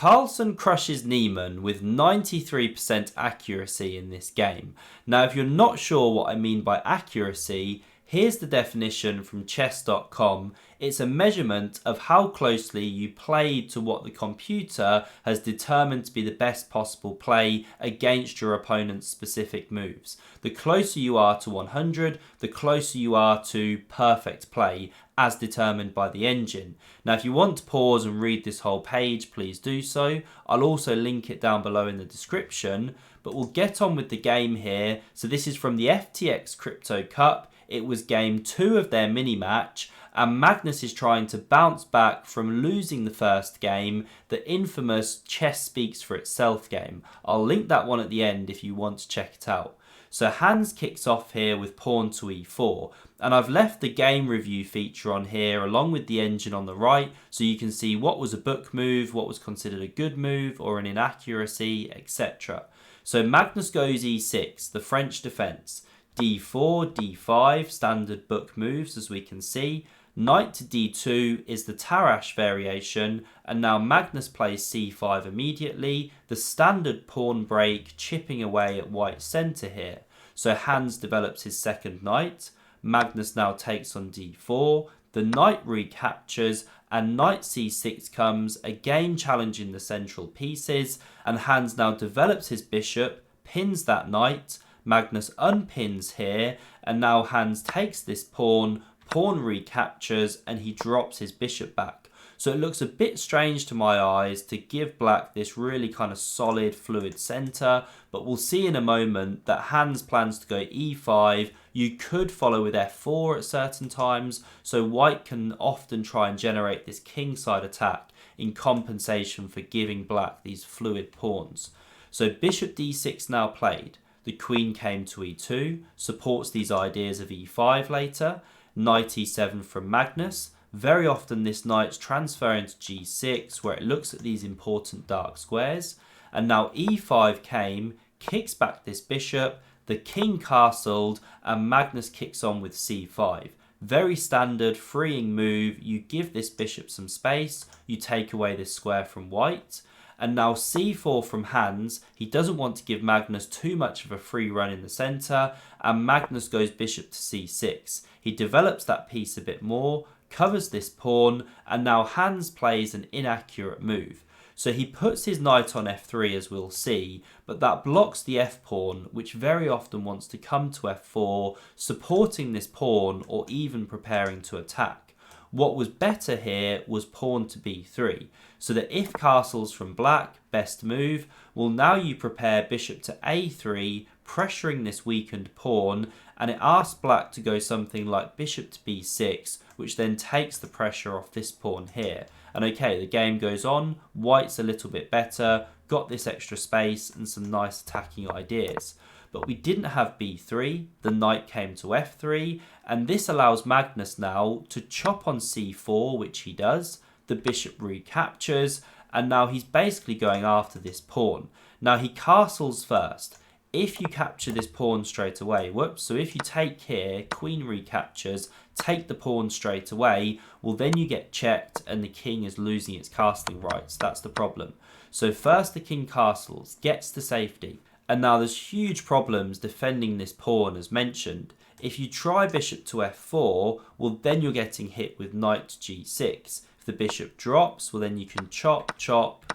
Carlsen crushes Niemann with 93% accuracy in this game. Now, if you're not sure what I mean by accuracy, here's the definition from chess.com. It's a measurement of how closely you played to what the computer has determined to be the best possible play against your opponent's specific moves. The closer you are to 100, the closer you are to perfect play, as determined by the engine. Now, if you want to pause and read this whole page, please do so. I'll also link it down below in the description, but we'll get on with the game here. So this is from the FTX Crypto Cup. It was game 2 of their mini match, and Magnus is trying to bounce back from losing the first game, the infamous chess speaks for itself game. I'll link that one at the end if you want to check it out. So Hans kicks off here with pawn to e4, and I've left the game review feature on here along with the engine on the right, so you can see what was a book move, what was considered a good move or an inaccuracy, etc. So Magnus goes e6, the French defense, d4, d5, standard book moves as we can see. Knight to d2 is the Tarrasch variation, and now Magnus plays c5 immediately, the standard pawn break chipping away at white's centre here. So Hans develops his second knight, Magnus now takes on d4, the knight recaptures, and knight c6 comes, again challenging the central pieces, and Hans now develops his bishop, pins that knight, Magnus unpins here, and now Hans takes this pawn, pawn recaptures, and he drops his bishop back. So it looks a bit strange to my eyes to give black this really kind of solid fluid centre, but we'll see in a moment that Hans plans to go e5. You could follow with f4 at certain times, so white can often try and generate this kingside attack in compensation for giving black these fluid pawns. So bishop d6 now played. The queen came to e2, supports these ideas of e5 later. Knight e7 from Magnus. Very often this knight's transferring to g6 where it looks at these important dark squares. And now e5 came, kicks back this bishop, the king castled, and Magnus kicks on with c5. Very standard freeing move. You give this bishop some space, you take away this square from white. And now c4 from Hans. He doesn't want to give Magnus too much of a free run in the centre, and Magnus goes bishop to c6. He develops that piece a bit more, covers this pawn, and now Hans plays an inaccurate move. So he puts his knight on f3 as we'll see, but that blocks the f-pawn, which very often wants to come to f4, supporting this pawn or even preparing to attack. What was better here was pawn to b3, so that if castles from black, best move. Well, now you prepare bishop to a3, pressuring this weakened pawn, and it asks black to go something like bishop to b6, which then takes the pressure off this pawn here. And okay, the game goes on, white's a little bit better, got this extra space and some nice attacking ideas. But we didn't have b3, the knight came to f3, and this allows Magnus now to chop on c4, which he does, the bishop recaptures, and now he's basically going after this pawn. Now he castles first. If you capture this pawn straight away, so if you take here, queen recaptures, take the pawn straight away, well then you get checked and the king is losing its castling rights. That's the problem. So first the king castles, gets to safety. And now there's huge problems defending this pawn as mentioned. If you try bishop to f4, well then you're getting hit with knight to g6. If the bishop drops, well then you can chop,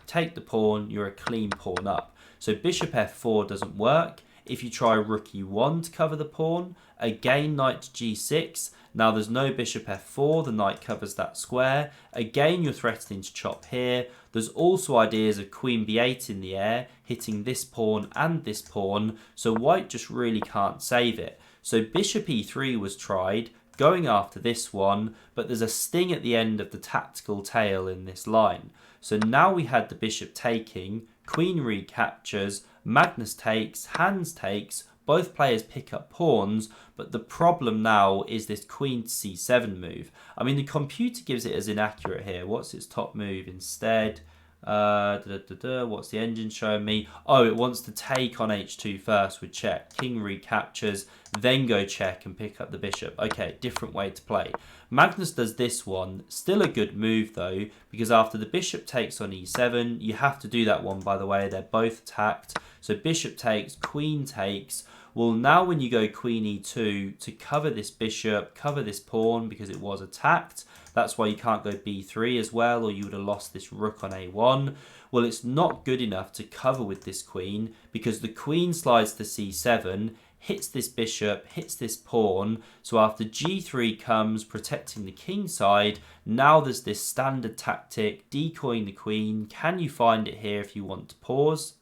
take the pawn, you're a clean pawn up. So bishop f4 doesn't work. If you try rook e1 to cover the pawn, again knight to g6. Now there's no bishop f4, the knight covers that square. Again you're threatening to chop here. There's also ideas of queen b8 in the air, hitting this pawn and this pawn, so white just really can't save it. So bishop e3 was tried, going after this one, but there's a sting at the end of the tactical tail in this line. So now we had the bishop taking, queen recaptures, Magnus takes, Hans takes, both players pick up pawns, but the problem now is this queen to c7 move. I mean, the computer gives it as inaccurate here. What's its top move instead? What's the engine showing me? Oh, it wants to take on h2 first with check. King recaptures, then go check and pick up the bishop. Okay, different way to play. Magnus does this one. Still a good move though, because after the bishop takes on e7, you have to do that one, by the way. They're both attacked. So bishop takes, queen takes. Well, now when you go queen e2 to cover this bishop, cover this pawn because it was attacked, that's why you can't go b3 as well, or you would have lost this rook on a1. Well, it's not good enough to cover with this queen because the queen slides to c7, hits this bishop, hits this pawn. So after g3 comes, protecting the king side, now there's this standard tactic, decoying the queen. Can you find it here if you want to pause?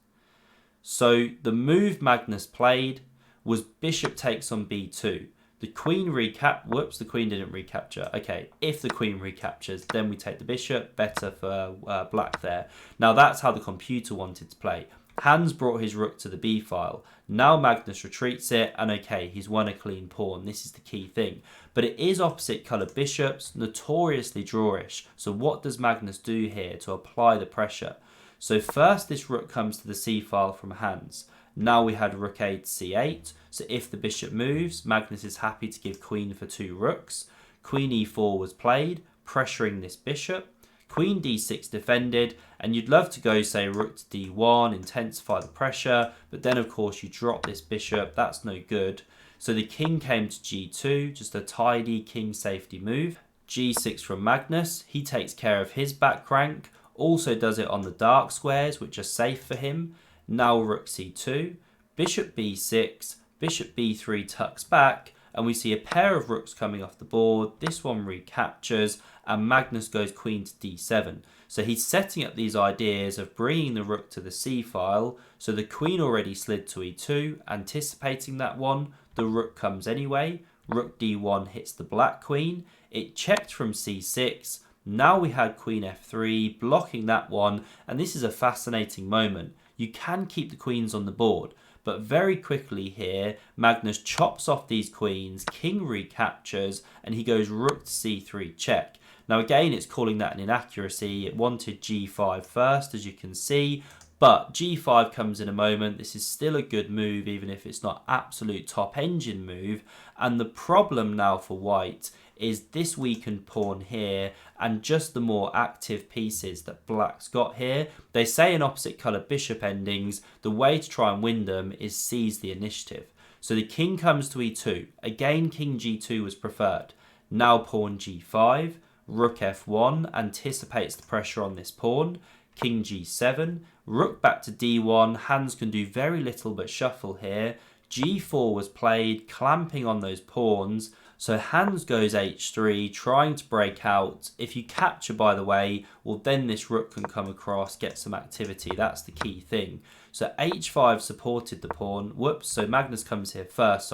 So the move Magnus played was bishop takes on b2. The queen the queen didn't recapture. Okay, if the queen recaptures, then we take the bishop. Better for black there. Now that's how the computer wanted to play. Hans brought his rook to the b file. Now Magnus retreats it, and okay, he's won a clean pawn. This is the key thing. But it is opposite colour bishops, notoriously drawish. So what does Magnus do here to apply the pressure? So first this rook comes to the c file from Hans. Now we had rook a to c8, so if the bishop moves, Magnus is happy to give queen for 2 rooks. Queen e4 was played, pressuring this bishop. Queen d6 defended, and you'd love to go, say, rook to d1, intensify the pressure, but then of course you drop this bishop, that's no good. So the king came to g2, just a tidy king safety move. g6 from Magnus, he takes care of his back rank, also does it on the dark squares, which are safe for him. Now rook c2, bishop b6, bishop b3 tucks back, and we see a pair of rooks coming off the board. This one recaptures, and Magnus goes queen to d7. So he's setting up these ideas of bringing the rook to the c file. So the queen already slid to e2, anticipating that one. The rook comes anyway. Rook d1 hits the black queen. It checked from c6. Now we had queen f3, blocking that one, and this is a fascinating moment. You can keep the queens on the board, but very quickly here, Magnus chops off these queens, king recaptures, and he goes rook to c3 check. Now again, it's calling that an inaccuracy. It wanted g5 first, as you can see, but g5 comes in a moment. This is still a good move, even if it's not absolute top engine move. And the problem now for white is this weakened pawn here and just the more active pieces that black's got here. They say in opposite colour bishop endings, the way to try and win them is seize the initiative. So the king comes to e2. Again, king g2 was preferred. Now pawn g5, rook f1 anticipates the pressure on this pawn. King g7, rook back to d1. Hans can do very little but shuffle here. g4 was played, clamping on those pawns. So Hans goes h3, trying to break out. If you capture, by the way, well, then this rook can come across, get some activity. That's the key thing. So h5 supported the pawn. Whoops, so Magnus comes here first,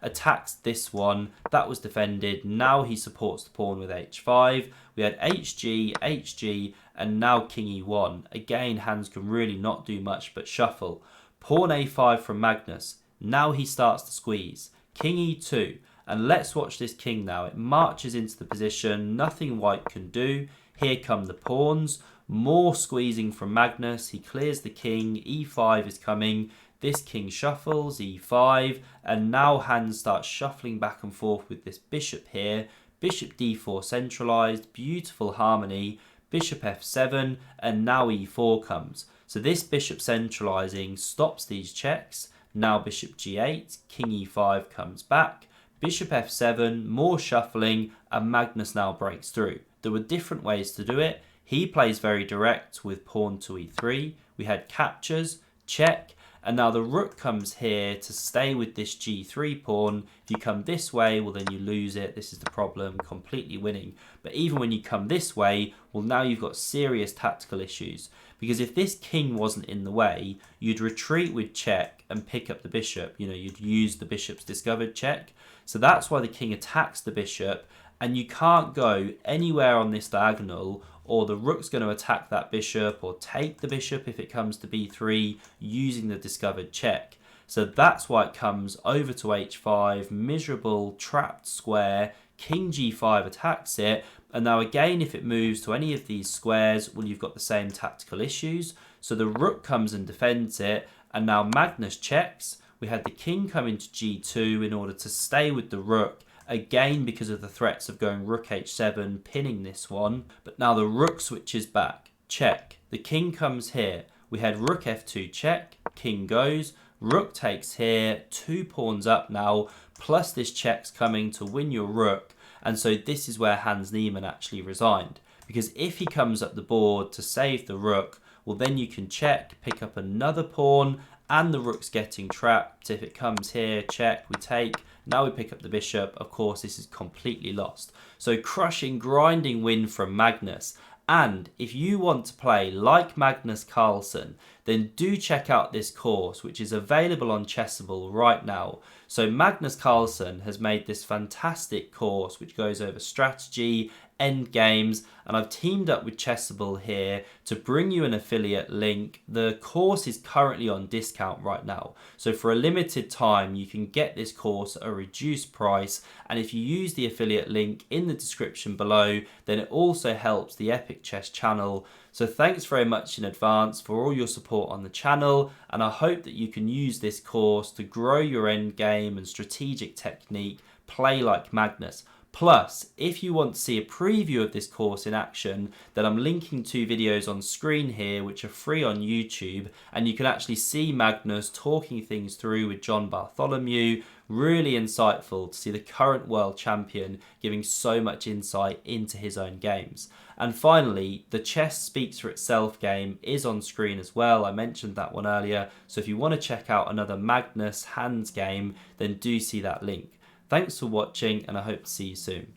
attacks this one. That was defended. Now he supports the pawn with h5. We had hg, hg, and now king e1. Again, Hans can really not do much but shuffle. Pawn a5 from Magnus. Now he starts to squeeze. King e2. And let's watch this king now. It marches into the position. Nothing white can do. Here come the pawns. More squeezing from Magnus. He clears the king. e5 is coming. This king shuffles. e5. And now Hans starts shuffling back and forth with this bishop here. Bishop d4 centralized. Beautiful harmony. Bishop f7. And now e4 comes. So this bishop centralizing stops these checks. Now bishop g8. King e5 comes back. Bishop f7, more shuffling, and Magnus now breaks through. There were different ways to do it. He plays very direct with pawn to e3. We had captures, check, and now the rook comes here to stay with this g3 pawn. If you come this way, well, then you lose it. This is the problem, completely winning. But even when you come this way, well, now you've got serious tactical issues. Because if this king wasn't in the way, you'd retreat with check and pick up the bishop. You'd use the bishop's discovered check. So that's why the king attacks the bishop, and you can't go anywhere on this diagonal, or the rook's going to attack that bishop or take the bishop if it comes to b3 using the discovered check. So that's why it comes over to h5, miserable, trapped square. King G5 attacks it. And now again, if it moves to any of these squares, well, you've got the same tactical issues. So the rook comes and defends it. And now Magnus checks. We had the king come into G2 in order to stay with the rook. Again, because of the threats of going rook H7, pinning this one. But now the rook switches back. Check. The king comes here. We had rook F2 check. King goes. Rook takes here. 2 pawns up now. Plus this check's coming to win your rook. And so this is where Hans Niemann actually resigned. Because if he comes up the board to save the rook, well then you can check, pick up another pawn, and the rook's getting trapped. If it comes here, check, we take. Now we pick up the bishop. Of course, this is completely lost. So crushing, grinding win from Magnus. And if you want to play like Magnus Carlsen, then do check out this course, which is available on Chessable right now. So Magnus Carlsen has made this fantastic course, which goes over strategy, end games, and I've teamed up with Chessable here to bring you an affiliate link. The course is currently on discount right now. So for a limited time, you can get this course at a reduced price. And if you use the affiliate link in the description below, then it also helps the Epic Chess channel. So thanks very much in advance for all your support on the channel, and I hope that you can use this course to grow your endgame and strategic technique, play like Magnus. Plus, if you want to see a preview of this course in action, then I'm linking 2 videos on screen here which are free on YouTube, and you can actually see Magnus talking things through with John Bartholomew. Really insightful to see the current world champion giving so much insight into his own games. And finally, the Chess Speaks for Itself game is on screen as well. I mentioned that one earlier, so if you want to check out another Magnus Hans game, then do see that link. Thanks for watching, and I hope to see you soon.